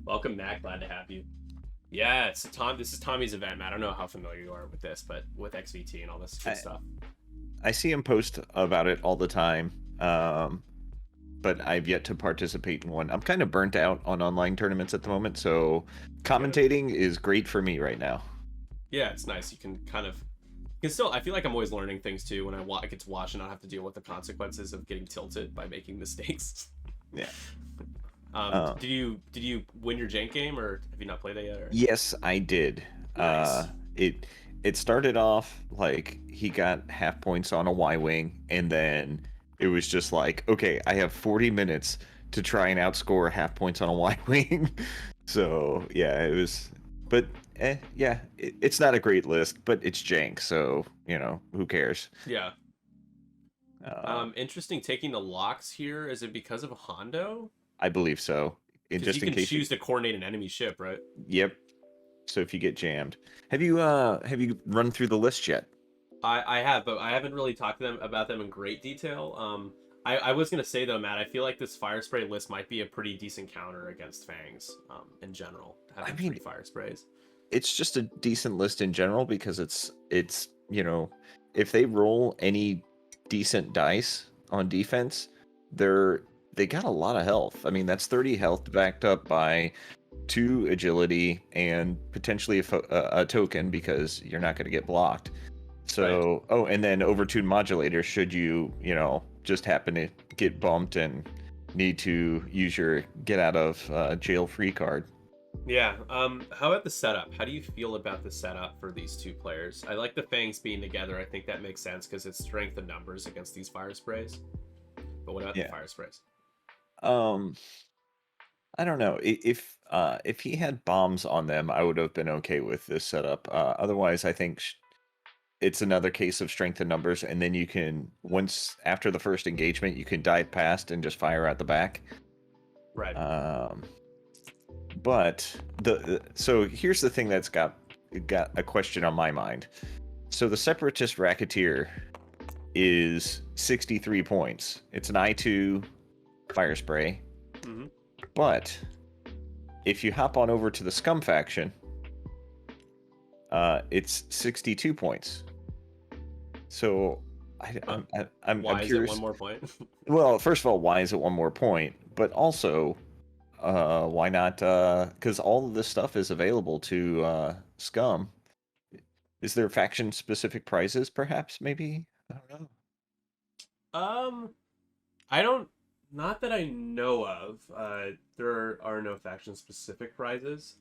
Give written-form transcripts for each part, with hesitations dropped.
Welcome, Matt. Glad to have you. Yeah, it's Tom. This is Tommy's event, Matt. I don't know how familiar you are with this, but with XVT and all this good I, stuff. I see him post about it all the time, but I've yet to participate in one. I'm kind of burnt out on online tournaments at the moment, so I get it. commentating is great for me right now. Yeah, it's nice. You can kind of, you can still. I feel like I'm always learning things too when I get to watch and not have to deal with the consequences of getting tilted by making mistakes. Yeah. Uh, Did you win your jank game, or have you not played that yet? Or? yes, I did. Nice. It started off like he got half points on a Y wing, and then it was just like, okay, I have 40 minutes to try and outscore half points on a Y wing. So yeah, it was, but yeah, it's not a great list, but it's jank, so who cares? Yeah. Uh, Interesting. Taking the locks here. Is it because of Hondo? I believe so. Because you Just in can case you, choose to coordinate an enemy ship, right? yep. So if you get jammed, have you run through the list yet? I have, but I haven't really talked to them about them in great detail. I was gonna say though, Matt, I feel like this fire spray list might be a pretty decent counter against Fangs, in general, I having three mean, fire sprays. it's just a decent list in general because it's if they roll any decent dice on defense, they're they got a lot of health. I mean, that's 30 health backed up by two agility and potentially a token because you're not going to get blocked. Right. So, oh, and then overtune modulator should just happen to get bumped and need to use your get out of jail free card. Yeah. How about the setup? How do you feel about the setup for these two players? I like the Fangs being together. I think that makes sense because it's strength of numbers against these fire sprays. But what about the Yeah. fire sprays? Um, I don't know. If he had bombs on them, I would have been okay with this setup. Otherwise, I think it's another case of strength in numbers, and then you can once after the first engagement, you can dive past and just fire at the back. Right. Um, but so here's the thing that's got a question on my mind. So the Separatist Racketeer is 63 points. It's an I2 fire spray, Mm-hmm. but if you hop on over to the Scum faction, it's 62 points. So I'm Why is it one curious. more point? Well, first of all, why is it one more point? But also, why not? Because all of this stuff is available to Scum. Is there faction specific prizes, perhaps? Maybe I don't know. um, I don't. Not that I know of. There are no faction specific prizes.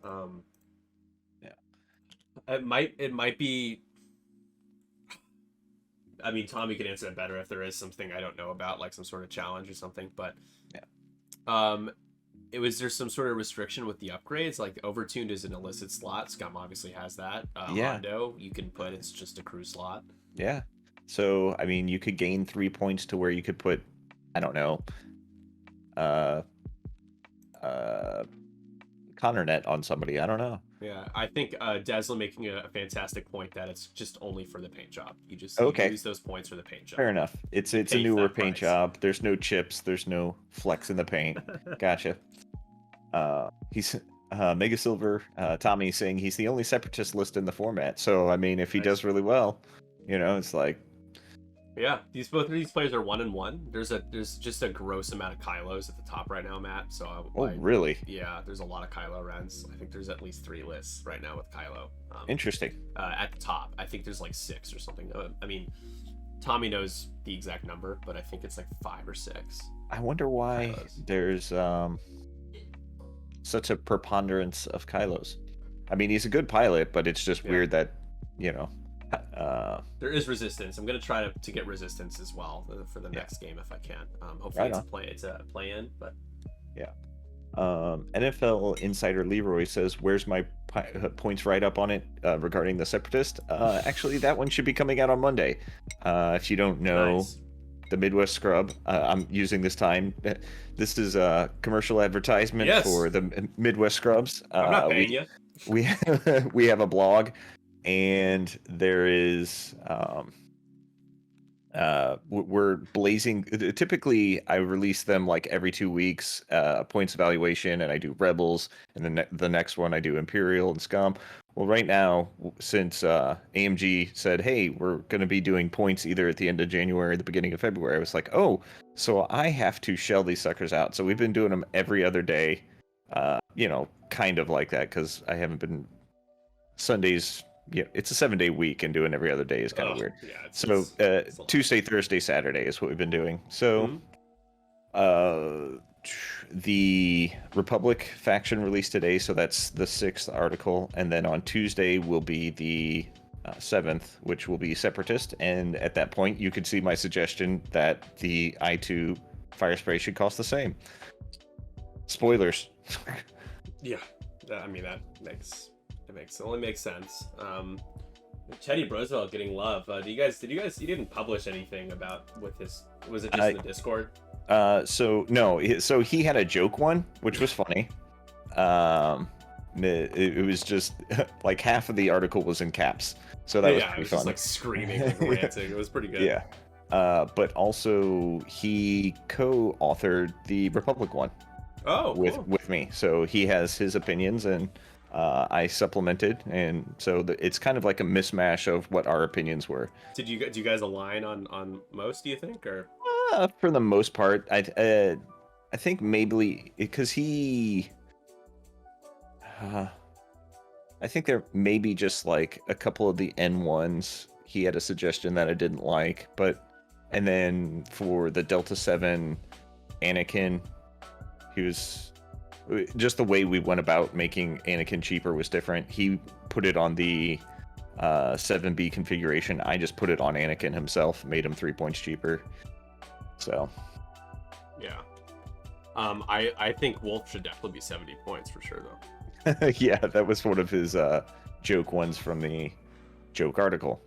Yeah, It might be. I mean, Tommy could answer that better if there is something I don't know about, like some sort of challenge or something. But yeah, um, it was there some sort of restriction with the upgrades? Like overtuned is an illicit slot. Scum obviously has that. yeah, Hondo you can put it's just a crew slot. yeah. So I mean, you could gain 3 points to where you could put, I don't know, uh, uh, Connornet on somebody. I don't know. Yeah, I think Desla making a fantastic point that it's just only for the paint job. You Okay, use those points for the paint job. fair enough. It's You a pay newer that paint price. job. There's no chips. There's no flex in the paint. Gotcha. He's Mega Silver. Tommy saying he's the only separatist list in the format. So I mean, if he Nice. does really well, it's like, Yeah, these both of these players are 1-1. There's just a gross amount of Kylos at the top right now, Matt. So oh, really yeah, there's a lot of Kylo runs. I think there's at least 3 lists right now with Kylo. interesting. At the top, I think there's like 6 or something. I mean, Tommy knows the exact number, but I think it's like 5 or 6 I wonder why Kylos. there's such a preponderance of Kylos. I mean, he's a good pilot, but it's just Yeah. weird that you know, There is resistance. I'm gonna try to get resistance as well for the yeah, next game if I can. Hopefully right on. it's a play in, but Yeah. NFL insider Leroy says, "Where's my points write up on it regarding the Separatist?" Actually, that one should be coming out on Monday. If you don't know, nice. the Midwest Scrub. I'm using this time. This is a commercial advertisement Yes, for the Midwest Scrubs. I'm not paying We you. we we have a blog, and there is we're blazing. Typically, I release them like every 2 weeks, points evaluation, and I do Rebels, and then the next one I do Imperial and Scum. Well, right now, since AMG said, "Hey, we're going to be doing points either at the end of January or the beginning of February," I was like, "Oh, so I have to shell these suckers out." So we've been doing them every other day, kind of like that because I haven't been Sundays. Yeah, it's a 7-day week, and doing every other day is kind of Oh, weird. yeah. So It's a lot. Tuesday, Thursday, Saturday is what we've been doing. So Mhm. uh, the Republic faction released today, so that's the 6th article, and then on Tuesday will be the 7th, which will be Separatist. And at that point, you could see my suggestion that the I2 fire spray should cost the same. Spoilers. Yeah. I mean, it only makes sense. Teddy Roosevelt getting love. You didn't publish anything about with his, was it just in the Discord? So no, so he had a joke one, which was funny. It was just like half of the article was in caps, so that was Yeah, it pretty was fun. just like screaming, like ranting. It was pretty good. Yeah. But also he co-authored the Republic one Oh, with cool. with me, so he has his opinions, and I supplemented, and so it's kind of like a mismatch of what our opinions were. Do you guys align on most? Do you think, or For the most part, I think maybe because uh, I think there may be just like a couple of the N1s. He had a suggestion that I didn't like, and then for the Delta 7 Anakin, he was just the way we went about making Anakin cheaper was different. He put it on the 7B configuration. I just put it on Anakin himself, made him 3 points cheaper. So, yeah. I think Wolf should definitely be 70 points for sure, though. yeah, that was one of his joke ones from the joke article.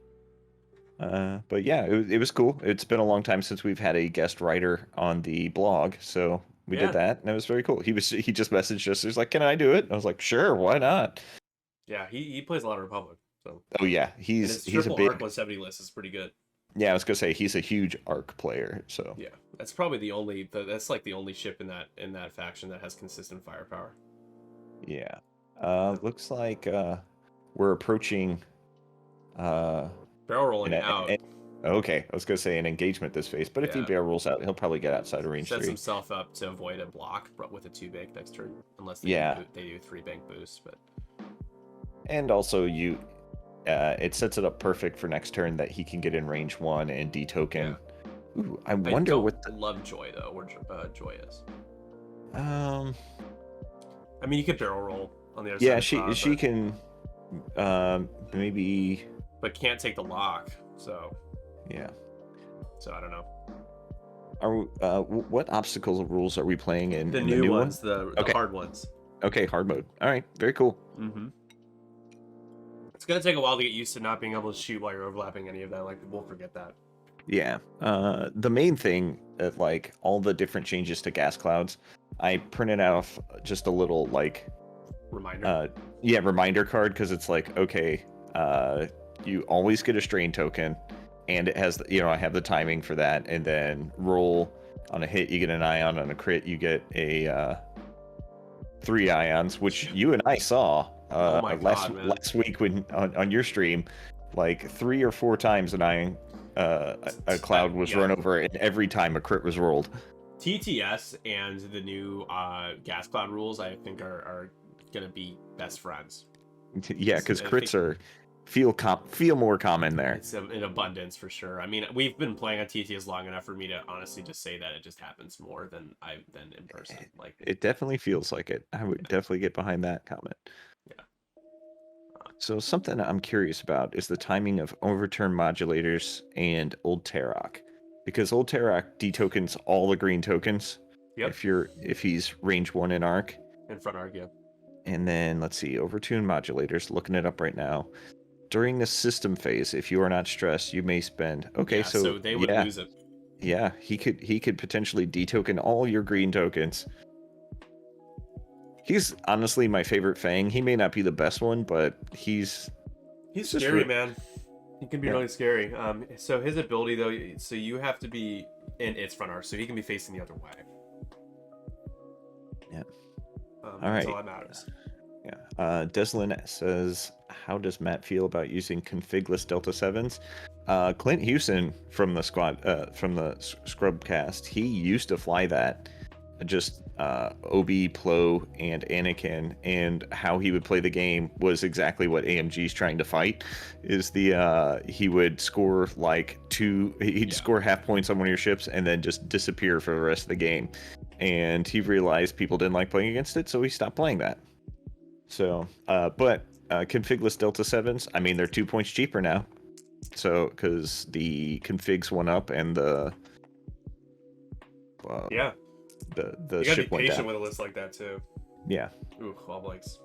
But yeah, it was cool. It's been a long time since we've had a guest writer on the blog, so we did that, and it was very cool. He just messaged us. He was like, "Can I do it?" And I was like, "Sure, why not?" Yeah, he plays a lot of Republic, so. Oh yeah, And he's his a triple big. arc 170 list is pretty good. Yeah, I was gonna say he's a huge arc player. So Yeah, that's probably that's like the only ship in that faction that has consistent firepower. yeah, looks like we're approaching. Barrel rolling out. Okay, I was gonna say an engagement this phase, but if he barrel rolls out, he'll probably get outside of range Sets 3. himself up to avoid a block with a 2 bank next turn, unless they do 3 bank boost. But and also it sets it up perfect for next turn that he can get in range 1 and detoken. Yeah. Ooh, I wonder what. I love Joy though, where Joy is. I mean, you could barrel roll on the other side. Yeah, she can. Maybe. But can't take the lock, so. Yeah. So I don't know. What obstacles rules are we playing in the in new the new ones, one? the hard ones. Okay, hard mode. All right, very cool. Mm-hmm. It's gonna take a while to get used to not being able to shoot while you're overlapping any of that. Like, we'll forget that. Yeah. The main thing, like all the different changes to gas clouds, I printed out just a little like reminder. Reminder card, because it's like, okay, you always get a strain token, and it has I have the timing for that, and then roll on a hit you get an ion, on a crit you get a 3 ions, which you and I saw last week when on your stream, like 3 or 4 times an ion a cloud was run over, and every time a crit was rolled. TTS and the new gas cloud rules, I think, are gonna be best friends. Yeah, because crits feel more common there. It's in abundance for sure. I mean, we've been playing on TTS long enough for me to honestly just say that it just happens more than in person. Like, it definitely feels like it. I would definitely get behind that comment. Yeah. So something I'm curious about is the timing of overturn modulators and Old Tarok, because Old Tarok detokens all the green tokens. Yep. If he's range 1 in arc. In front arc, yeah. And then let's see, overturn modulators. Looking it up right now. During the system phase, if you are not stressed, you may spend. Okay, so they would lose it. Yeah, he could potentially detoken all your green tokens. He's honestly my favorite Fang. He may not be the best one, but he's scary, man. He can be Yeah. really scary. So his ability though, so you have to be in its front arc, so he can be facing the other way. Yeah. All that's right. all that matters. Yeah. Deslin says, how does Matt feel about using configless Delta 7s? Clint Houston from the Scrubcast, he used to fly that. Just Obi, Plo, and Anakin, and how he would play the game was exactly what AMG's trying to fight. Is the he would score like he'd score half points on one of your ships and then just disappear for the rest of the game. And he realized people didn't like playing against it, so he stopped playing that. So, but configless Delta 7s, I mean, they're 2 points cheaper now. So, because the configs went up and the the you gotta ship be went patient down. with a list like that too. Yeah. Ooh, all blanks.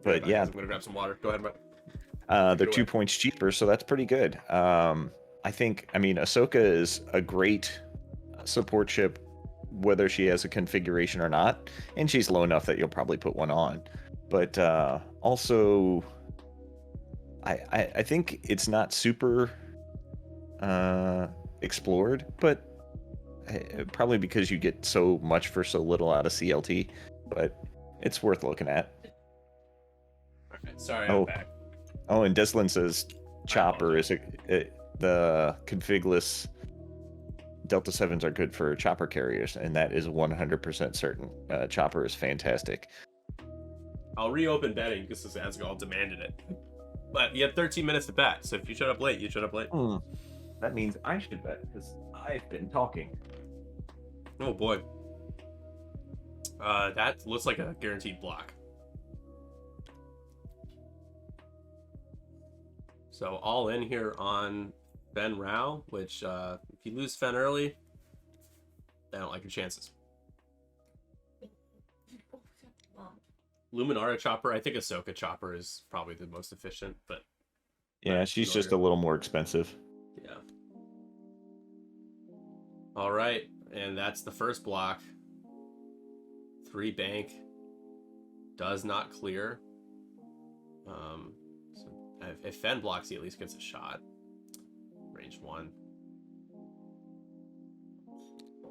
But yeah, I'm gonna grab some water. Go ahead, Matt. they're 2 points cheaper, so that's pretty good. I think, I mean, Ahsoka is a great support ship, whether she has a configuration or not, and she's low enough that you'll probably put one on. But also, I think it's not super explored, but probably because you get so much for so little out of CLT, but it's worth looking at. Okay, sorry, I'm back. Oh, and Deslin says Chopper is the configless Delta 7s are good for chopper carriers, and that is 100% certain. Chopper is fantastic. I'll reopen betting because this Asgall demanded it. But you had 13 minutes to bet, so if you showed up late, you showed up late. That means I should bet because I've been talking. Oh boy. That looks like a guaranteed block. So all in here on Fen Rao, which if you lose Fen early, I don't like your chances. Luminara Chopper, I think Ahsoka Chopper is probably the most efficient, but yeah, she's just a little more expensive. Yeah. All right, and that's the first block. 3 bank does not clear. So if Fen blocks, he at least gets a shot. Range 1.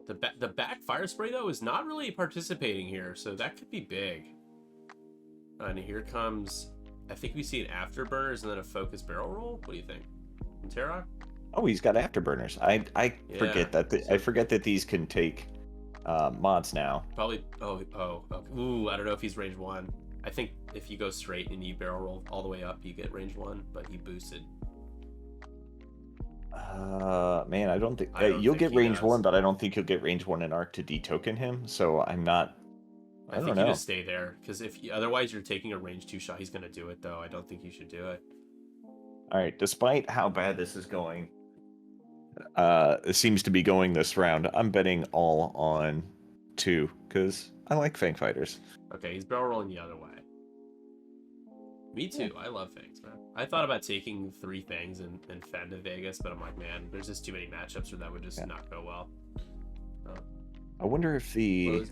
The back fire spray though is not really participating here, so that could be big. And here comes, I think we see an afterburners and then a focus barrel roll. What do you think, Terra? Oh, he's got afterburners. I forget that I forget that these can take mods now. Probably. Oh. Okay. Ooh, I don't know if he's range 1. I think if you go straight and you barrel roll all the way up, you get range 1, but he boosted. Man, I don't think you'll get range 1, but I don't think you'll get range 1 in Arc to detoken him. So I'm not. I think you just stay there because otherwise you're taking a range 2 shot. He's gonna do it though. I don't think you should do it. All right. Despite how bad this is going, it seems to be going this round. I'm betting all on 2 because I like Fang Fighters. Okay, he's barrel rolling the other way. Me too. Yeah. I love Fangs, man. I thought about taking 3 Fangs and Fen to Vegas, but I'm like, man, there's just too many matchups where that would just not go well. I wonder if the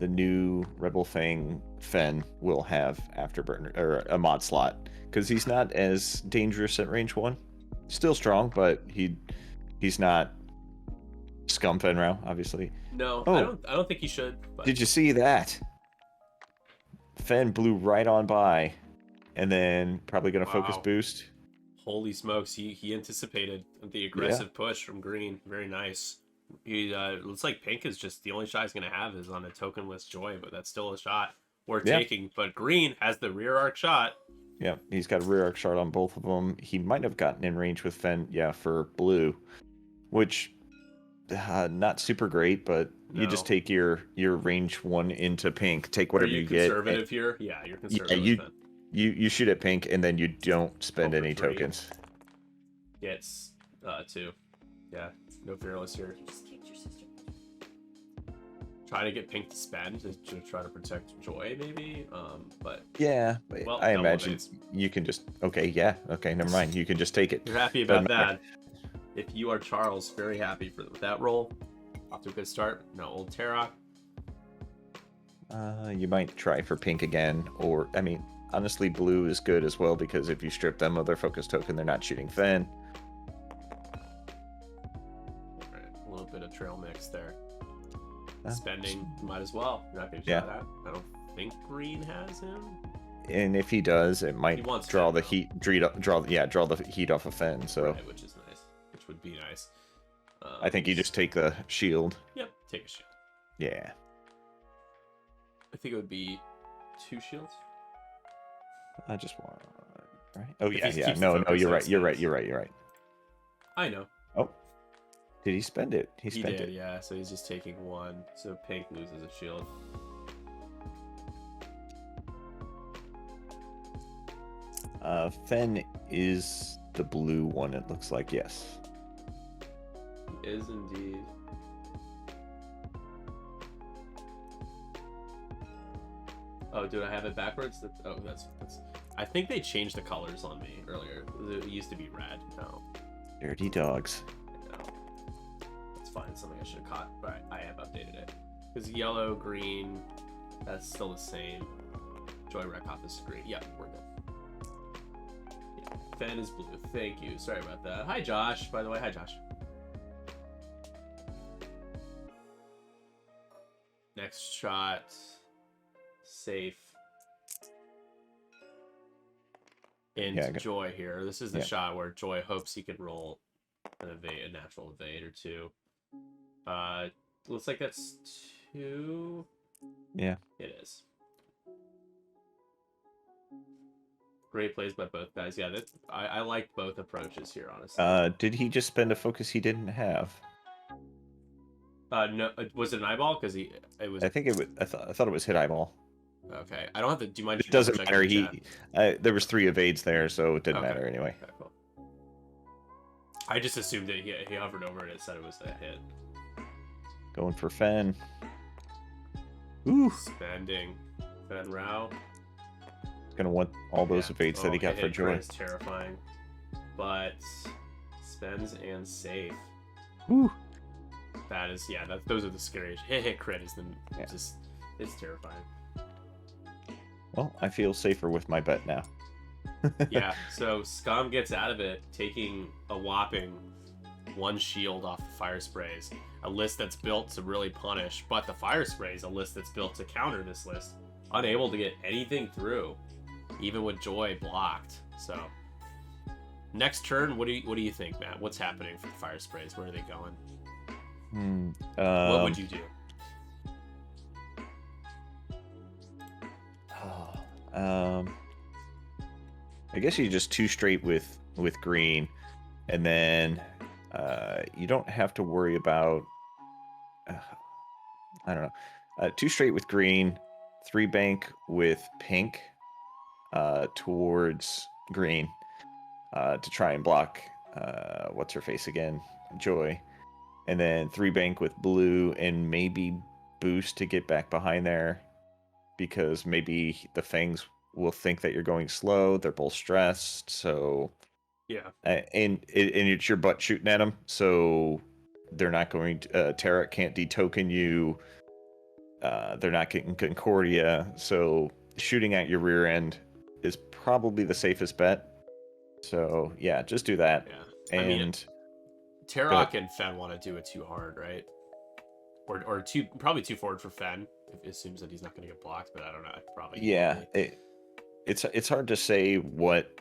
new Rebel Fang Fen will have afterburner or a mod slot because he's not as dangerous at range 1. Still strong, but he's not scum Fen Rao, obviously. No, I don't think he should. But... Did you see that? Fen blew right on by, and then probably gonna focus boost. Holy smokes! He anticipated the aggressive push from Green. Very nice. He looks like Pink is just the only shot he's gonna have is on a tokenless Joy, but that's still a shot worth taking. But Green has the rear arc shot. Yeah, he's got a rear arc shot on both of them. He might have gotten in range with Fen, for blue, which not super great, but you just take your range 1 into Pink, take whatever you get. Conservative here, you're conservative. You shoot at Pink and then you don't spend any tokens. Gets 2. Yeah, no fearless here. Just kicked your sister. Trying to get Pink to spend to try to protect Joy, maybe. But I imagine you can just never mind. You can just take it. You're happy about that. If you are Charles, very happy with that roll. Off to a good start. No old Terra. You might try for Pink again, or honestly, blue is good as well because if you strip them of their focus token, they're not shooting Fen. Alright, a little bit of trail mix there. Spending, might as well. You're not going to shot at. I don't think green has him. And if he does, it might draw the heat, draw the heat off of Fen. So, right, which is nice, which would be nice. I think you just take the shield. Yep, take a shield. Yeah. I think it would be 2 shields. I just want, right? Oh yeah. No, you're right. I know. Oh, did he spend it? He spent did, it. yeah. So he's just taking 1. So pink loses a shield. Fen is the blue one. It looks like, yes. He is indeed. Oh, did I have it backwards? That's. I think they changed the colors on me earlier. It used to be red. No. Dirty dogs. No. It's fine. Something I should have caught, but I have updated it. Because yellow, green, that's still the same. Joy Rekoff is green. Yep, we're good. Yeah, Fen is blue. Thank you. Sorry about that. Hi, Josh. By the way, hi, Josh. Next shot. Safe. Into Joy here. This is the shot where Joy hopes he can roll an evade, a natural evade or 2. Looks like that's 2. Yeah. It is. Great plays by both guys. Yeah, I like both approaches here, honestly. Did he just spend a focus he didn't have? No. Was it an eyeball? Because it was. I think it was. I thought it was hit eyeball. Okay, I don't have to. Do you mind? It doesn't matter. There was 3 evades there, so it didn't matter anyway. Okay, cool. I just assumed that he hovered over it and it said it was a hit. Going for Fen. Ooh. Spending. Fen Rao. Gonna want all those evades that he got for Joy. Is terrifying, but spends and safe. Ooh. That is those are the scariest. Hit crit is just it's terrifying. Well, I feel safer with my bet now. Yeah, so Scum gets out of it, taking a whopping 1 shield off the fire sprays. A list that's built to really punish, but the fire spray is a list that's built to counter this list. Unable to get anything through, even with Joy blocked. So, next turn, what do you think, Matt? What's happening for the fire sprays? Where are they going? What would you do? I guess you just 2 straight with green, and then you don't have to worry about. I don't know. 2 straight with green, 3 bank with pink towards green to try and block what's her face again, Joy, and then 3 bank with blue and maybe boost to get back behind there. Because maybe the Fangs will think that you're going slow. They're both stressed, so yeah. And it's your butt shooting at them, so they're not going to. Terra can't detoken you. They're not getting Concordia, so shooting at your rear end is probably the safest bet. So yeah, just do that. Yeah, and I mean, Terok and Fen want to do it too hard, right? Or probably too forward for Fen. It assumes that he's not going to get blocked, but I don't know. Probably. Yeah, it's hard to say what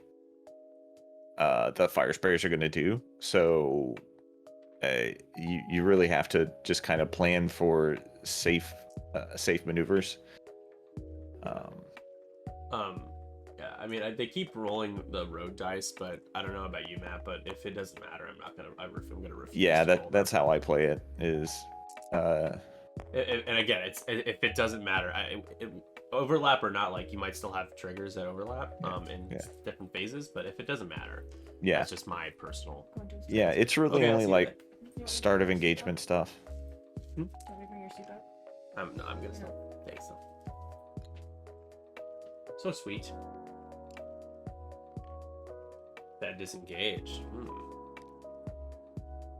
the fire sprayers are going to do. So you really have to just kind of plan for safe maneuvers. Yeah, I mean, they keep rolling the road dice, but I don't know about you, Matt. But if it doesn't matter, I'm gonna refuse. Yeah, that's how I play it. Is and again, if it doesn't matter, overlap or not, like you might still have triggers that overlap in different phases, but if it doesn't matter, that's just my personal. Yeah, it's really only like start of engagement stuff. Want me to bring your seat back? I'm gonna stop. Thanks. So sweet. That disengaged.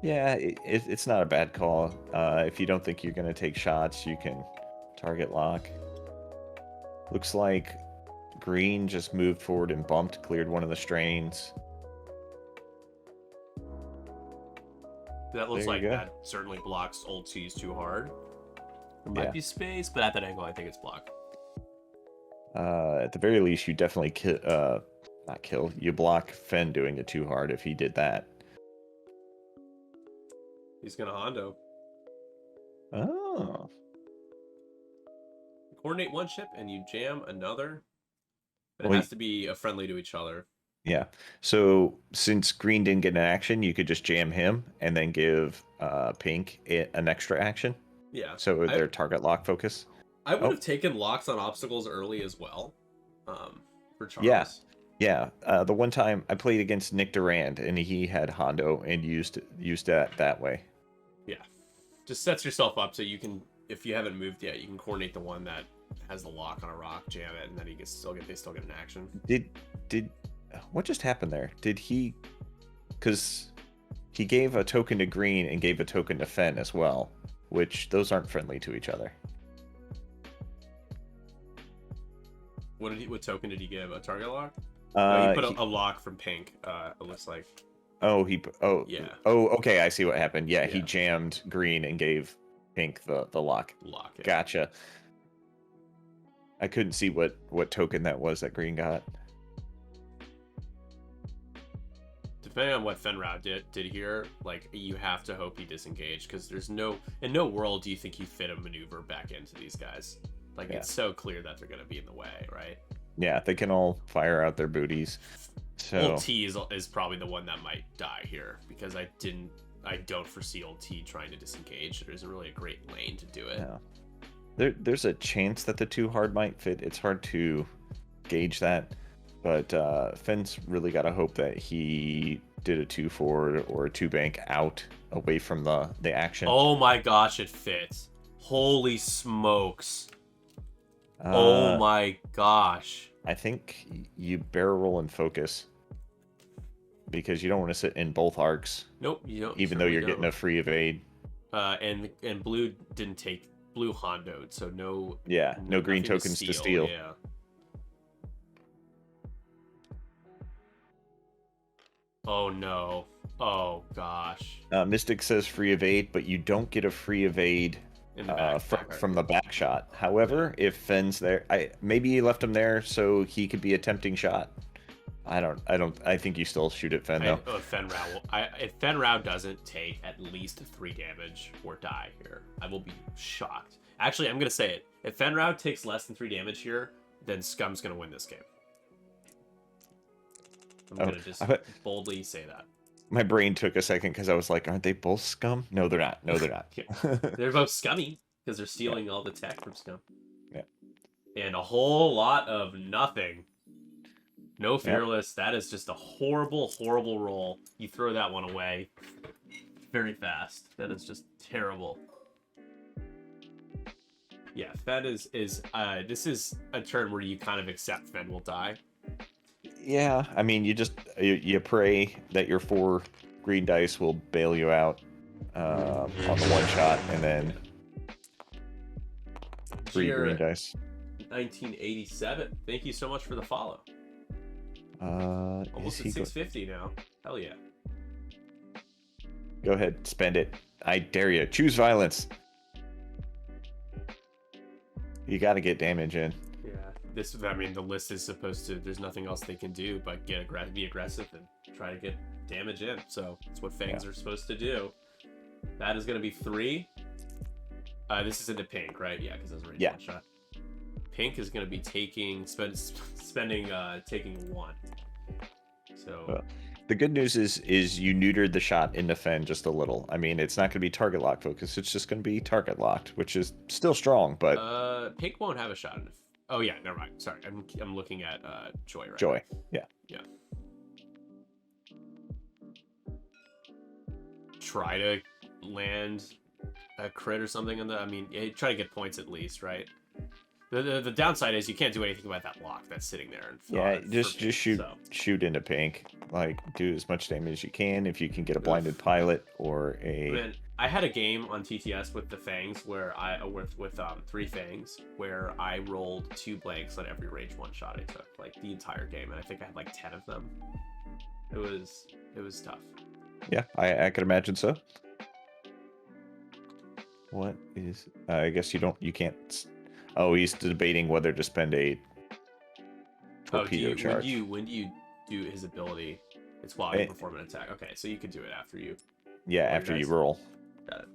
Yeah, it's not a bad call. If you don't think you're going to take shots, you can target lock. Looks like green just moved forward and bumped, cleared one of the strains. That looks There you like go. that certainly blocks old T's too hard. There might be space, but at that angle, I think it's blocked. At the very least, you definitely not kill. You block Fen doing it too hard if he did that. He's gonna Hondo. Oh. Coordinate one ship and you jam another. But it Wait. has to be a friendly to each other. Yeah. So since green didn't get an action, you could just jam him and then give pink an extra action. Yeah. So their target lock focus. I would have taken locks on obstacles early as well. For Charles. Yeah. Yeah. The one time I played against Nick Durand and he had Hondo and used that way. Yeah. Just sets yourself up so you can, if you haven't moved yet, you can coordinate the one that has the lock on a rock, jam it, and then they still get an action. Did what just happened there? Did he? Because he gave a token to green and gave a token to Fen as well, which those aren't friendly to each other. What token did he give? A target lock? He put a lock from pink. It looks like. Yeah. Oh, okay. I see what happened. Yeah, he Yeah. jammed green and gave pink the lock. Lock. Yeah. Gotcha. I couldn't see what token that was that green got. Depending on what Fenrau did here, like, you have to hope he disengaged, because in no world do you think you fit a maneuver back into these guys. Like, Yeah. it's so clear that they're going to be in the way, right? Yeah, they can all fire out their booties. So Old T is probably the one that might die here, because I don't foresee Old T trying to disengage. There isn't really a great lane to do it. yeah. There's a chance that the too hard might fit. It's hard to gauge that. But Fenn's really got to hope that he did a 2 forward or a 2 bank out away from the action. Oh my gosh, it fits. Holy smokes. Oh my gosh. I think you barrel roll and focus because you don't want to sit in both arcs. Nope, you don't. Even though you're getting a free evade. And blue didn't take blue hondoed, so no. Yeah, no green nothing tokens to steal. Yeah. Oh no. Oh gosh. Mystic says free evade, but you don't get a free evade In the back, from the back shot. However, if Fenn's there, maybe he left him there so he could be a tempting shot. I think you still shoot at Fen though. If Fenrau doesn't take at least 3 damage or die here, I will be shocked. Actually, I'm gonna say it. If Fenrau takes less than 3 damage here, then Scum's gonna win this game. I'm gonna just boldly say that. My brain took a second because I was like, aren't they both Scum? No, they're not. No, they're not. They're both scummy because they're stealing all the tech from Scum. Yeah. And a whole lot of nothing. No fearless. That is just a horrible, horrible roll. You throw that one away very fast. That is just terrible. Yeah, Fen is this is a turn where you kind of accept Fen will die. Yeah, I mean, you pray that your 4 green dice will bail you out on the one shot, and then 3 green dice. 1987. Thank you so much for the follow. Almost at 650 now. Hell yeah. Go ahead, spend it. I dare you. Choose violence. You got to get damage in. Yeah. The list is supposed to. There's nothing else they can do but be aggressive and try to get damage in. So it's what Fangs are supposed to do. That is going to be 3. This is into pink, right? Yeah, because that's already one shot. Pink is going to be taking 1. So the good news is you neutered the shot into Fen just a little. I mean, it's not going to be target lock focus. It's just going to be target locked, which is still strong. But pink won't have a shot. Oh yeah, never mind. Sorry, I'm looking at Joy right Joy. now. Yeah. Try to land a crit or something on the. I mean, try to get points at least, right? The downside is you can't do anything about that lock that's sitting there. Just shoot into pink. like do as much damage as you can if you can get a blinded pilot or a. Man, I had a game on TTS with the fangs where I with 3 fangs where I rolled 2 blanks on every rage 1 shot I took, like the entire game, and I think I had like 10 of them. It was tough. Yeah, I could imagine so. What is? I guess you can't. Oh, he's debating whether to spend a torpedo charge. When do you do his ability? It's while you perform an attack. Okay, so you could do it after you. Yeah, after you roll. Got it.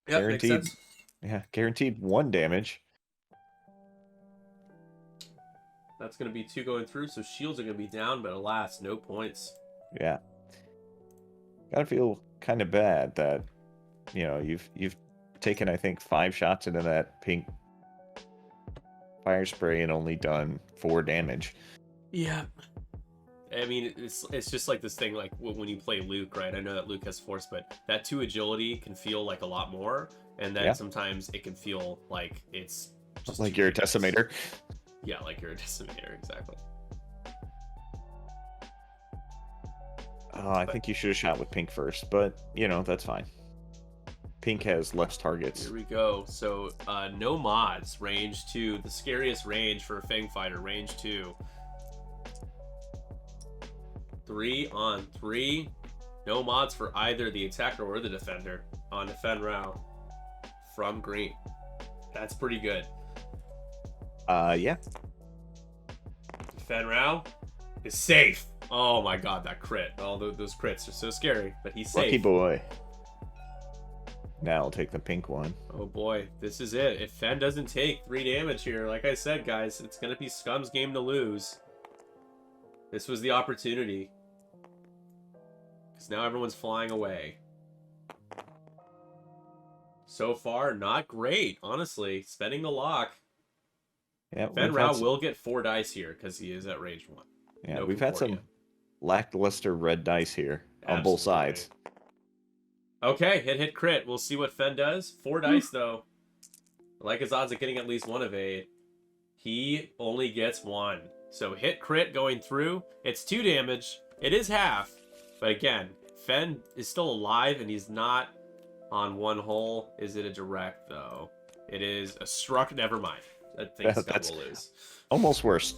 Yeah, guaranteed. Makes sense. Yeah, guaranteed 1 damage. That's going to be 2 going through, so shields are going to be down, but alas, no points. Yeah. Gotta feel kind of bad that, you've taken, I think, 5 shots into that pink fire spray and only done 4 damage. Yeah. I mean, it's just like this thing, like when you play Luke, right? I know that Luke has force, but that 2 agility can feel like a lot more, and then sometimes it can feel like it's just like you're a decimator. Yeah, like you're a decimator, exactly. I think you should have shot with pink first, but that's fine. Pink has less targets. Here we go. So no mods, range 2, the scariest range for a Fang fighter, range 2. 3 on 3. No mods for either the attacker or the defender on defend round from green. That's pretty good. Yeah. Defend round is safe. Oh my god, that crit. All those crits are so scary, but he's safe. Lucky boy. Now I'll take the pink one. Oh boy, this is it. If Fen doesn't take 3 damage here, like I said, guys, it's going to be Scum's game to lose. This was the opportunity. Because now everyone's flying away. So far, not great, honestly. Spending the lock. Yeah, Fen Rao will get 4 dice here because he is at range 1. Yeah, no, we've had some lackluster red dice here on both sides. Okay, hit crit. We'll see what Fen does. 4 dice though. I like his odds of getting at least 1 evade. He only gets 1. So hit crit going through. It's 2 damage. It is half. But again, Fen is still alive and he's not on 1 hole. Is it a direct though? It is a struck. Never mind. I think Scum will lose. Almost worse.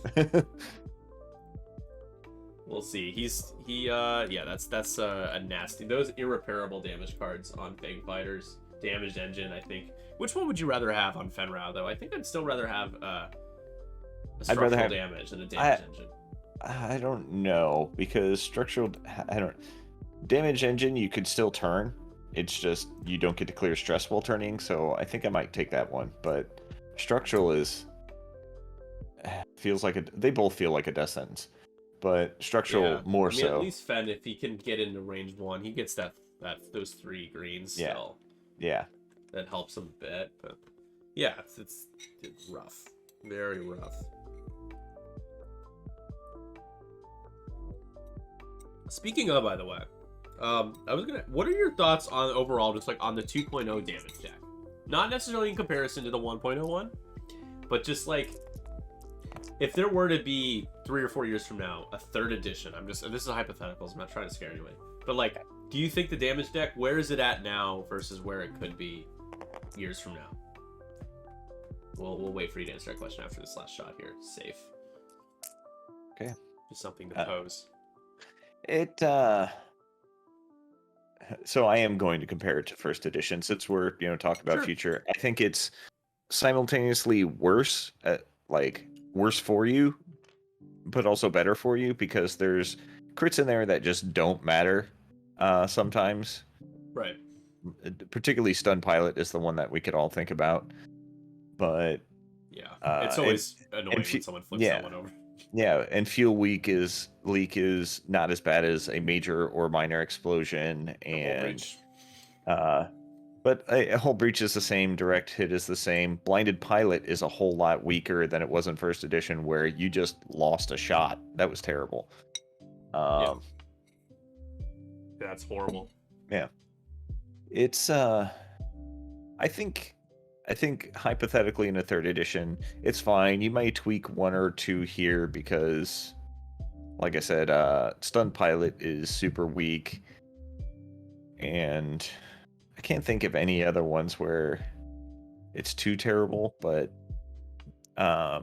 We'll see. Yeah, that's a nasty. Those irreparable damage cards on Fang fighters. Damaged engine, I think. Which one would you rather have on Fenrau though? I think I'd still rather have a structural damage than a damage engine. I don't know because damage engine you could still turn. It's just you don't get to clear stress while turning. So I think I might take that one. But structural they both feel like a death sentence. But structural more so. At least Fen, if he can get into range 1, he gets those 3 greens still. Yeah. That helps him a bit, but yeah, it's rough, very rough. Speaking of, by the way, what are your thoughts on overall, just like on the 2.0 damage deck? Not necessarily in comparison to the 1.01, but just like. If there were to be 3 or 4 years from now, a 3rd edition, this is hypotheticals, I'm not trying to scare anyone, but like, do you think the damage deck, where is it at now versus where it could be years from now? We'll wait for you to answer that question after this last shot here. Safe. Okay. Just something to pose. So I am going to compare it to 1st edition since we're, talking about future. I think it's simultaneously worse worse for you, but also better for you because there's crits in there that just don't matter sometimes. Right. Particularly Stun Pilot is the one that we could all think about. But yeah, it's always annoying when someone flips that one over. Yeah, and Fuel Leak is not as bad as a major or minor explosion, and but a whole breach is the same. Direct hit is the same. Blinded Pilot is a whole lot weaker than it was in 1st edition, where you just lost a shot. That was terrible. That's horrible. Yeah. It's I think I think hypothetically in a third edition, it's fine. You might tweak one or two here because, like I said, Stun Pilot is super weak, and I can't think of any other ones where it's too terrible. But yeah,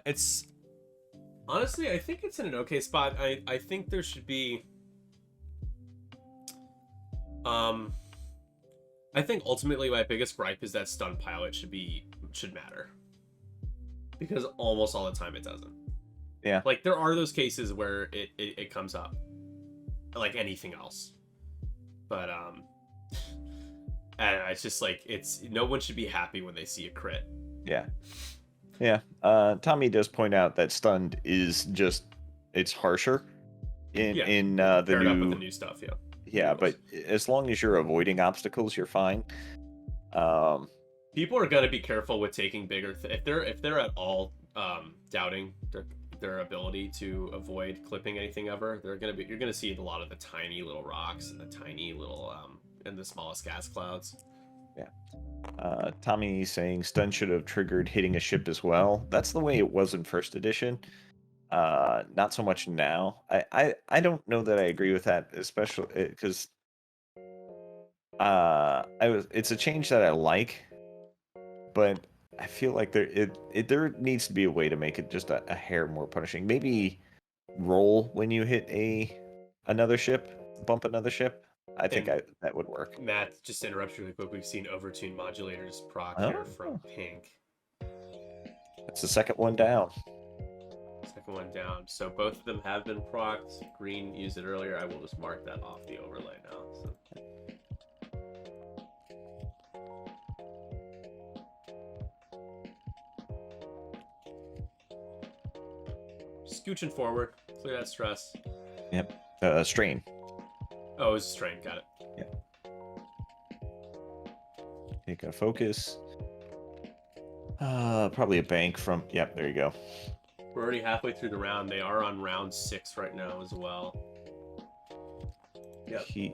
It's honestly, I think it's in an okay spot. I think there should be. I think ultimately my biggest gripe is that Stun Pilot should matter, because almost all the time it doesn't. Yeah. Like there are those cases where it comes up, like anything else, but and it's just like no one should be happy when they see a crit. Yeah. Yeah. Tommy does point out that stunned is just it's harsher in the Paired new up with the new stuff. Yeah. Yeah, but as long as you're avoiding obstacles, you're fine. People are gonna be careful with taking bigger if they're at all doubting their ability to avoid clipping anything ever. You're gonna see a lot of the tiny little rocks and the tiny little and the smallest gas clouds. Yeah. Tommy saying stun should have triggered hitting a ship as well. That's the way it was in first edition. Not so much now. I don't know that I agree with that, especially because it's a change that I like, but I feel like there needs to be a way to make it just a hair more punishing. Maybe roll when you hit another ship, bump another ship. I think that would work. Matt, just to interrupt you really quick, we've seen overtune modulators proc here from Pink. That's the second one down. Second one down. So both of them have been procced. Green used it earlier. I will just mark that off the overlay now. So. Scooching forward. Clear that stress. Yep. Strain. Oh, it was a strain. Got it. Yep. Take a focus. Probably a bank from... Yep, there you go. We're already halfway through the round. They are on round 6 right now as well. Yep. He's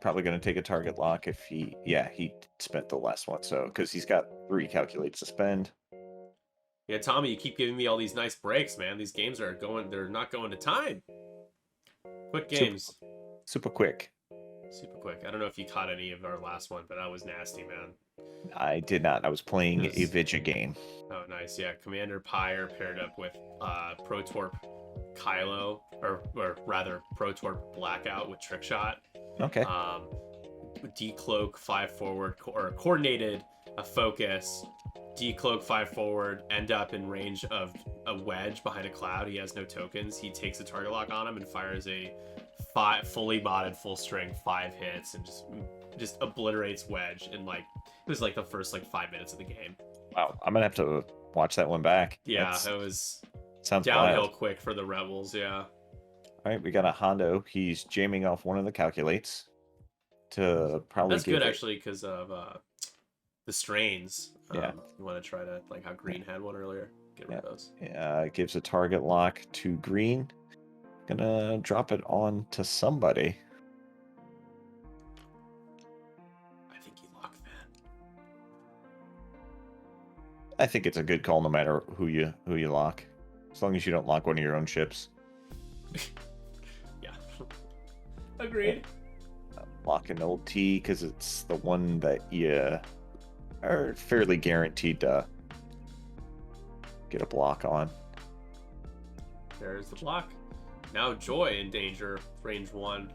probably going to take a target lock if he spent the last one. So, because he's got 3 calculates to spend. Yeah, Tommy, you keep giving me all these nice breaks, man. These games they're not going to time. Quick games. Super quick. Super quick. I don't know if you caught any of our last one, but that was nasty, man. I did not. I was playing a Vidya game. Oh, nice. Yeah, Commander Pyre paired up with Protorp Kylo, or rather Protorp Blackout with Trick Shot. Okay. Decloak 5 forward, or coordinated a focus. Decloak 5 forward, end up in range of a wedge behind a cloud. He has no tokens. He takes a target lock on him and fires a fully modded full strength 5 hits and just obliterates wedge in it was like the first 5 minutes of the game. Wow, I'm gonna have to watch that one back. Yeah, it was sounds downhill wild. quick for the rebels. Yeah. All right, we got a Hondo. He's jamming off one of the calculates to probably. That's good actually because of the strains. Yeah. You want to try to how Green had one earlier. Get rid of those. Yeah, it gives a target lock to Green. Gonna drop it on to somebody. I think you lock that. I think it's a good call no matter who you lock, as long as you don't lock one of your own ships. Yeah. Agreed. Lock an old T because it's the one that you are fairly guaranteed to get a block on. There's the block. Now Joy in danger, range 1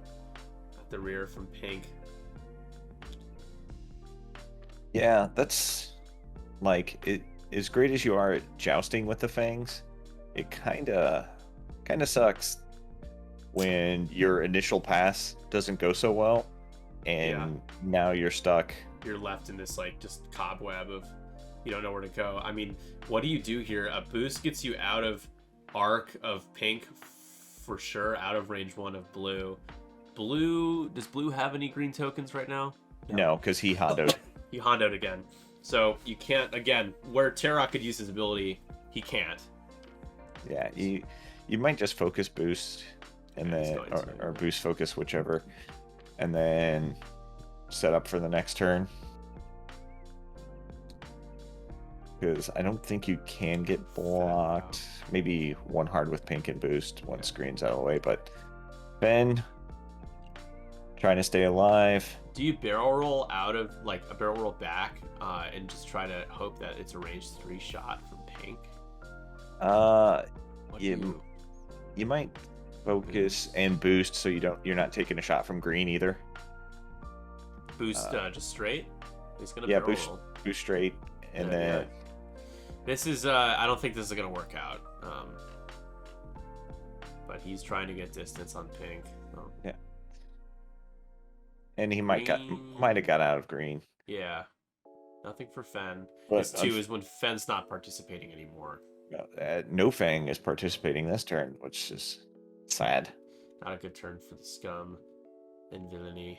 at the rear from Pink. Yeah, that's it. As great as you are at jousting with the fangs, it kind of sucks when your initial pass doesn't go so well, and now you're stuck. You're left in this just cobweb of you don't know where to go. I mean, what do you do here? A boost gets you out of arc of Pink for sure, out of range 1 of Blue. Does Blue have any green tokens right now? No, because he hondoed. He hondoed again. So you can't, again, where Terrock could use his ability, he can't. Yeah, you might just focus boost and then or boost focus, whichever. and then set up for the next turn. Because I don't think you can get blocked. Maybe one hard with pink and boost. One screen's out of the way, but Ben trying to stay alive. Do you barrel roll out of like a barrel roll back and just try to hope that it's a range 3 shot from pink? You might focus and boost so you're not taking a shot from green either. Boost just straight. He's gonna barrel roll. Boost straight, and then. Yeah. This is I don't think this is gonna work out. But he's trying to get distance on pink. Oh. Yeah. And he might have got out of green. Yeah. Nothing for Fen. But This too is when Fen's not participating anymore. No Fang is participating this turn, which is sad. Not a good turn for the scum and villainy.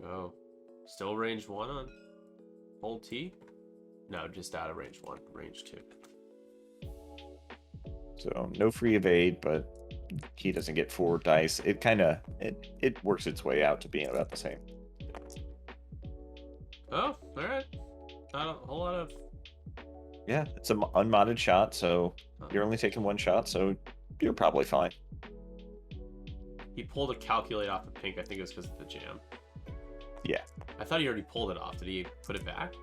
Oh. Still range 1 on Hold T? No, just out of range 1, range 2. So no free evade, but he doesn't get 4 dice. It kind of it works its way out to being about the same. Oh, all right. Not a whole lot of. Yeah, it's an unmodded shot, so you're only taking 1 shot, so you're probably fine. He pulled a calculate off of pink. I think it was because of the jam. Yeah. I thought he already pulled it off. Did he put it back?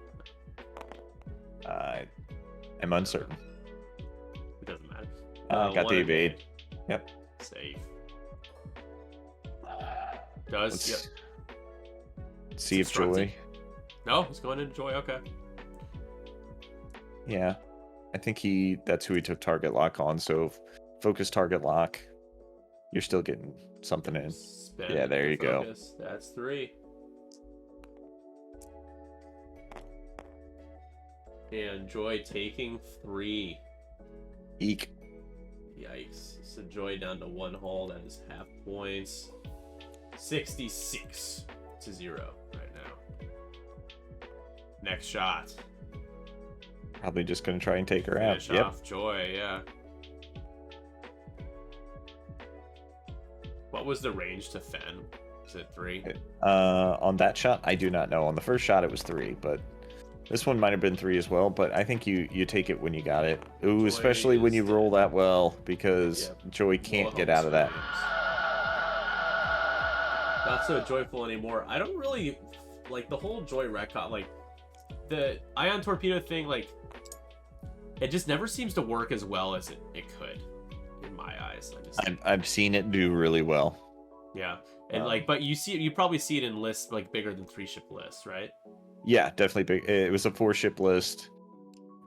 I'm uncertain. It doesn't matter. Got the evade. Yep. Safe. Does. Yep. See if Joy. No, he's going into Joy. Okay. Yeah. I think that's who he took target lock on. So focus target lock. You're still getting something in. Spend yeah, there you focus. Go. That's 3. And Joy taking 3. Eek. Yikes. So Joy down to 1 hold at his half points. 66 to 0 right now. Next shot. Probably just going to try and take her Finish out. off Joy, yeah. What was the range to Fen? Is it 3? On that shot, I do not know. On the first shot, it was 3, but this one might have been 3 as well. But I think you take it when you got it. Ooh, especially when you roll that well, because Joy can't get out of that. Not so joyful anymore. I don't really like the whole Joy retcon. Like the ion torpedo thing. Like it just never seems to work as well as it could, in my eyes. I've seen it do really well. Yeah, and but you probably see it in lists like bigger than 3-ship lists, right? Yeah, definitely big. It was a 4-ship list.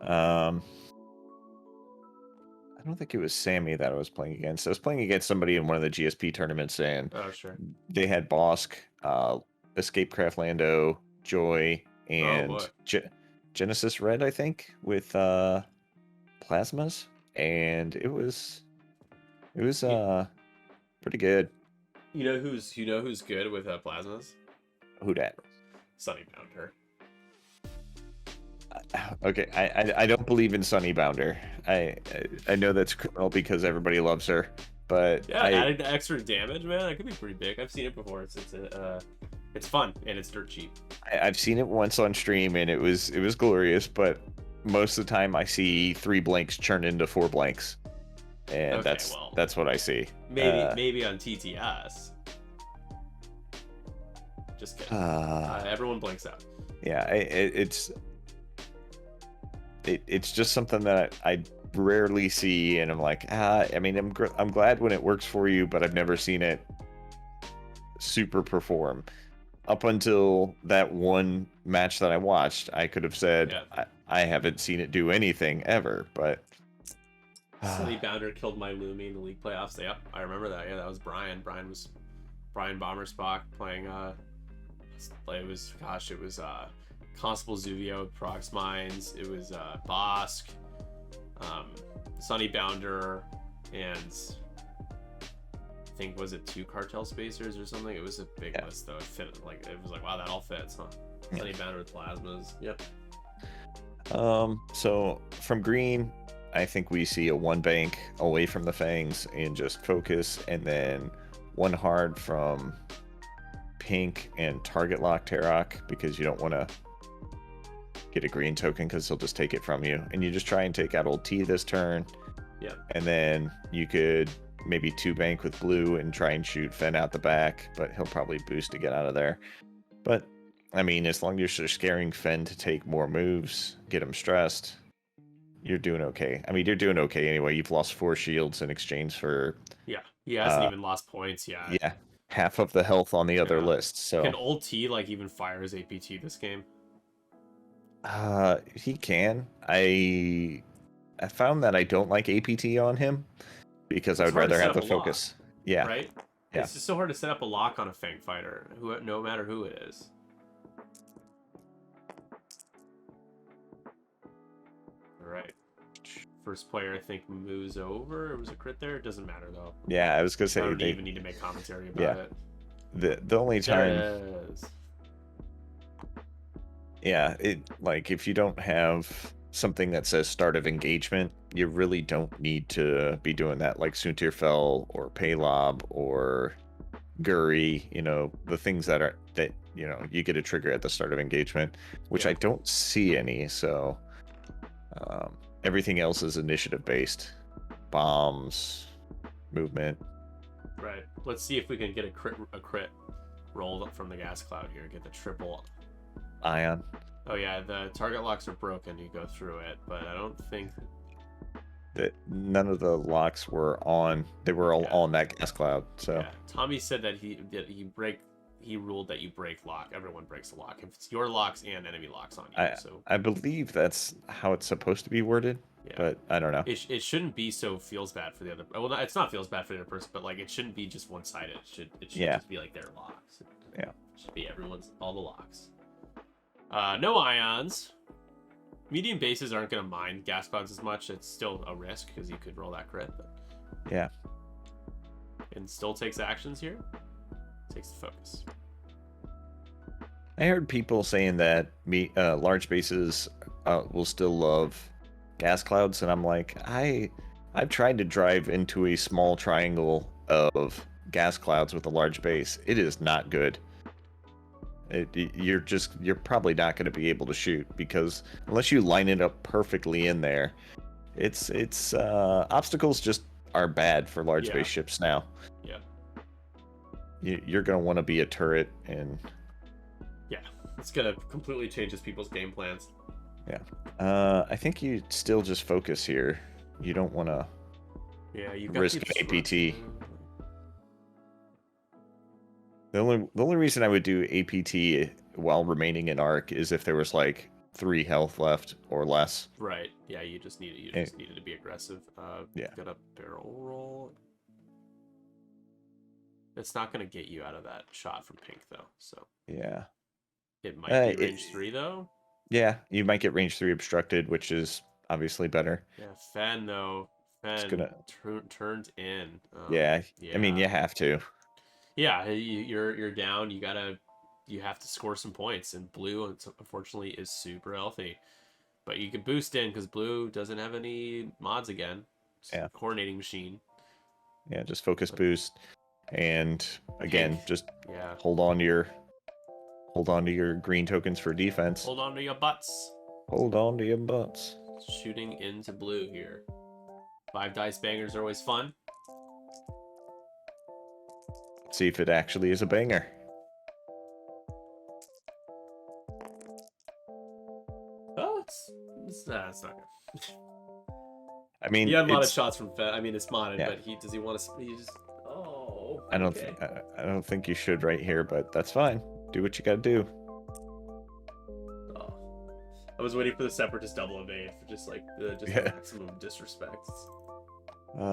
I don't think it was Sammy that I was playing against. I was playing against somebody in one of the GSP tournaments, and they had Bosk, Escape Craft Lando, Joy, and Genesis Red, I think, with plasmas, and it was pretty good. You know who's good with plasmas? Who dat? Sunny Bounder. Okay, I don't believe in Sunny Bounder. I know that's criminal because everybody loves her, but adding the extra damage, man, that could be pretty big. I've seen it before. It's fun and it's dirt cheap. I've seen it once on stream and it was glorious, but most of the time I see 3 blanks churn into 4 blanks, and that's what I see. Maybe on TTS. Just kidding. Everyone blanks out. Yeah, it's just something that I rarely see, and I'm like, I mean, I'm glad when it works for you, but I've never seen it super perform. Up until that one match that I watched, I could have said I haven't seen it do anything ever, but Sunny Bounder killed my Lumi in the league playoffs. Yep, I remember that. Yeah, that was Brian. Brian Bomberspock playing. It was Constable Zuvio with Prox Mines. It was Bosk, Sunny Bounder, and I think was it 2 Cartel Spacers or something. It was a big list though. It was like wow, that all fits, huh? Sunny Bounder with plasmas. Yep. So from green, I think we see a 1 bank away from the fangs and just focus, and then one hard from pink and target lock Terok because you don't want to get a green token because he'll just take it from you. And you just try and take out old T this turn. Yeah. And then you could maybe 2-bank with blue and try and shoot Fen out the back, but he'll probably boost to get out of there. But, I mean, as long as you're scaring Fen to take more moves, get him stressed, you're doing okay. I mean, you're doing okay anyway. You've lost 4 shields in exchange for... Yeah, he hasn't even lost points, yeah. Yeah, half of the health on the other list, so... Can old T, like, even fire his APT this game? He can. I found that I don't like APT on him because I would rather have the focus. Yeah. Right? Yeah. It's just so hard to set up a lock on a Fang fighter, no matter who it is. Alright. First player, I think, moves over. It was a crit there. It doesn't matter, though. Yeah, I was going to say... I don't even need to make commentary about it. The only time... There it is. Yeah, like if you don't have something that says start of engagement, you really don't need to be doing that, like Suntirfell or Paylob or Guri, the things that you get a trigger at the start of engagement, which I don't see any, so everything else is initiative based. Bombs, movement. Right. Let's see if we can get a crit rolled up from the gas cloud here, get the triple Ion. Oh yeah, the target locks are broken. You go through it, but I don't think that none of the locks were on. They were all on that gas cloud. So yeah. Tommy said that he ruled that you break lock. Everyone breaks the lock if it's your locks and enemy locks on you. I believe that's how it's supposed to be worded. Yeah. But I don't know. It shouldn't be so feels bad for the other. Well, it's not feels bad for the other person, but like it shouldn't be just one sided. It should just be like their locks. Yeah. It should be all the locks. No ions. Medium bases aren't going to mind gas clouds as much. It's still a risk because you could roll that crit. But... Yeah. And still takes actions here. Takes the focus. I heard people saying that large bases will still love gas clouds, and I'm like, I've tried to drive into a small triangle of gas clouds with a large base. It is not good. You're probably not going to be able to shoot because unless you line it up perfectly in there, it's obstacles just are bad for large base ships now. Yeah. You're going to want to be a turret, and it's going to completely changes people's game plans. Yeah. I think you still just focus here. You don't want to risk an APT. The only reason I would do APT while remaining in arc is if there was like 3 health left or less. Right. Yeah, you just needed to be aggressive. Got a barrel roll. It's not going to get you out of that shot from pink though. So yeah, it might be range 3 though. Yeah, you might get range 3 obstructed, which is obviously better. Yeah, Fen though. Turned in. Yeah, I mean you have to. Yeah, you're down. You have to score some points, and blue unfortunately is super healthy, but you can boost in because blue doesn't have any mods again. It's a coordinating machine. Yeah, just focus boost, and again, just hold on to your green tokens for defense. Hold on to your butts. Hold on to your butts. Shooting into blue here. 5 dice bangers are always fun. See if it actually is a banger. Oh, it's not good. I mean, he had a lot of shots from Fed. I mean, it's modded, but does he want to? He just. Oh. I don't think you should right here, but that's fine. Do what you gotta do. Oh. I was waiting for the separatist double evade for just maximum disrespect.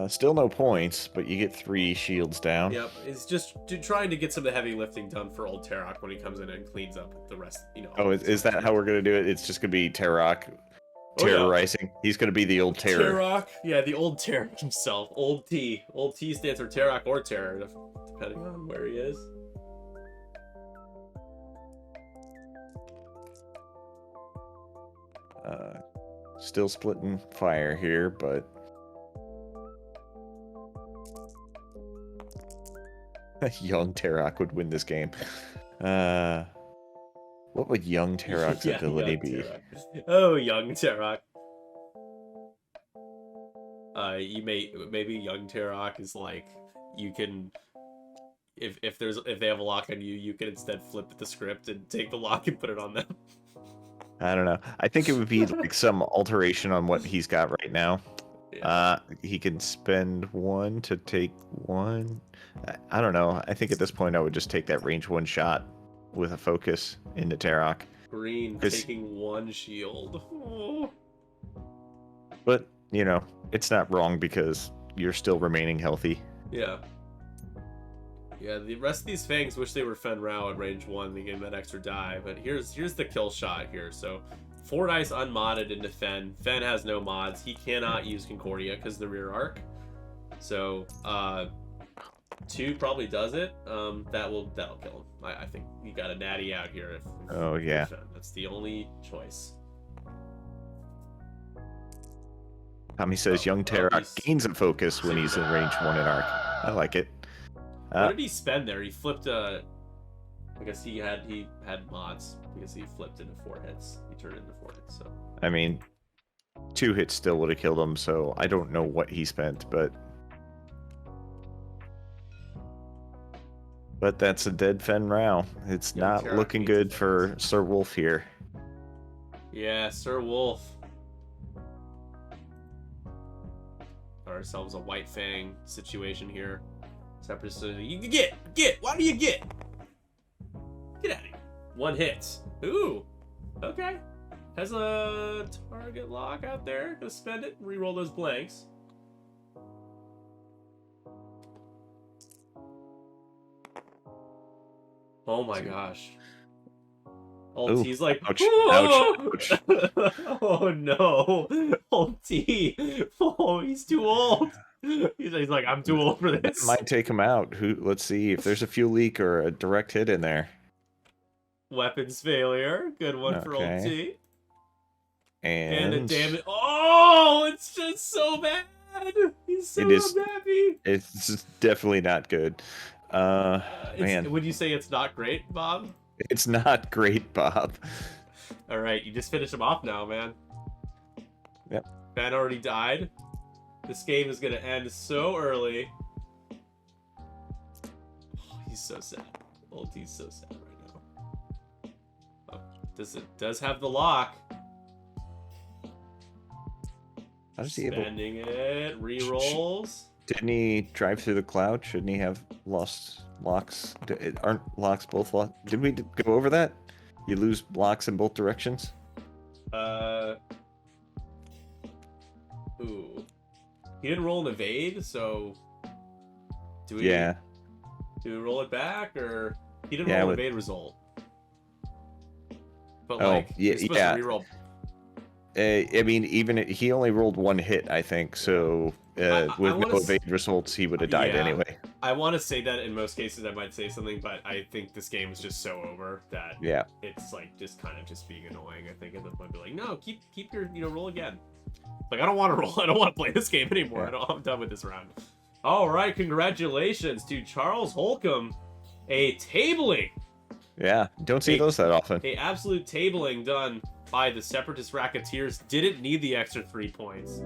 Still no points, but you get 3 shields down. Yep, it's just trying to get some of the heavy lifting done for old Terok when he comes in and cleans up the rest. Oh, is that how we're gonna do it? It's just gonna be Terok terrorizing. He's gonna be the old terror. Terok, the old terror himself. Old T. Old T stands for Terok or terror, depending on where he is. Still splitting fire here, but Young Tarok would win this game. What would young Tarok's ability young be? Tarok. Oh, young Tarok. Maybe young Tarok is like you can if they have a lock on you, you can instead flip the script and take the lock and put it on them. I don't know. I think it would be like some alteration on what he's got right now. Yeah. He can spend 1 to take 1. I don't know. I think at this point I would just take that range 1 shot with a focus into Tarok. Green taking 1 shield. Oh. But, you know, it's not wrong because you're still remaining healthy. Yeah. Yeah, the rest of these Fangs wish they were Fen Rao at range 1. They gave him that extra die, but here's the kill shot here. So 4 dice unmodded into Fen. Fen has no mods. He cannot use Concordia because the rear arc. So 2 probably does it. That'll kill him. I think you got a natty out here. If oh yeah, that's the only choice. Tommy says young Tarok gains a focus when he's in range 1 at arc. I like it. What did he spend there? He flipped I guess he had mods because he flipped into 4 hits. He turned into 4 hits. So I mean, 2 hits still would have killed him. So I don't know what he spent, but that's a dead Fen Rao. It's young not Tarok looking good for SirWolf here. Yeah, SirWolf. Got ourselves a White Fang situation here. Separatist, you get! Why do you get? Get out of here. 1 hit. Ooh. Okay. Has a target lock out there. Go spend it. Reroll those blanks. Oh my gosh. Old T's like, ouch, oh! ouch. Oh no. Old T. Oh, he's too old. He's like, I'm too old for this. It might take him out. Let's see if there's a fuel leak or a direct hit in there. Weapons failure. Good one for Old T. And a damage. Oh, it's just so bad. He's so unhappy. It's definitely not good. Man. Would you say it's not great, Bob? It's not great, Bob. All right, you just finished him off now, man. Yep. Ben already died. This game is gonna end so early. Oh, he's so sad. Old T's so sad right now. Oh, does have the lock. How does he Spending it. Rerolls. Didn't he drive through the cloud? Shouldn't he have lost locks? Aren't locks both lost? Did we go over that? You lose locks in both directions? Ooh. He didn't roll an evade, so do we roll it back, or he didn't roll an evade result? But you're supposed to reroll. I mean, he only rolled 1 hit, I think. So with no evade results, he would have died anyway. I want to say that in most cases I might say something, but I think this game is just so over that it's like just kind of just being annoying. I think at the point, be like, no, keep your roll again. Like, I don't want to roll. I don't want to play this game anymore. I'm done with this round. All right, congratulations to Charles Holcomb, a tabling. Yeah, don't see those that often. A absolute tabling done by the Separatist Racketeers. Didn't need the extra 3 points.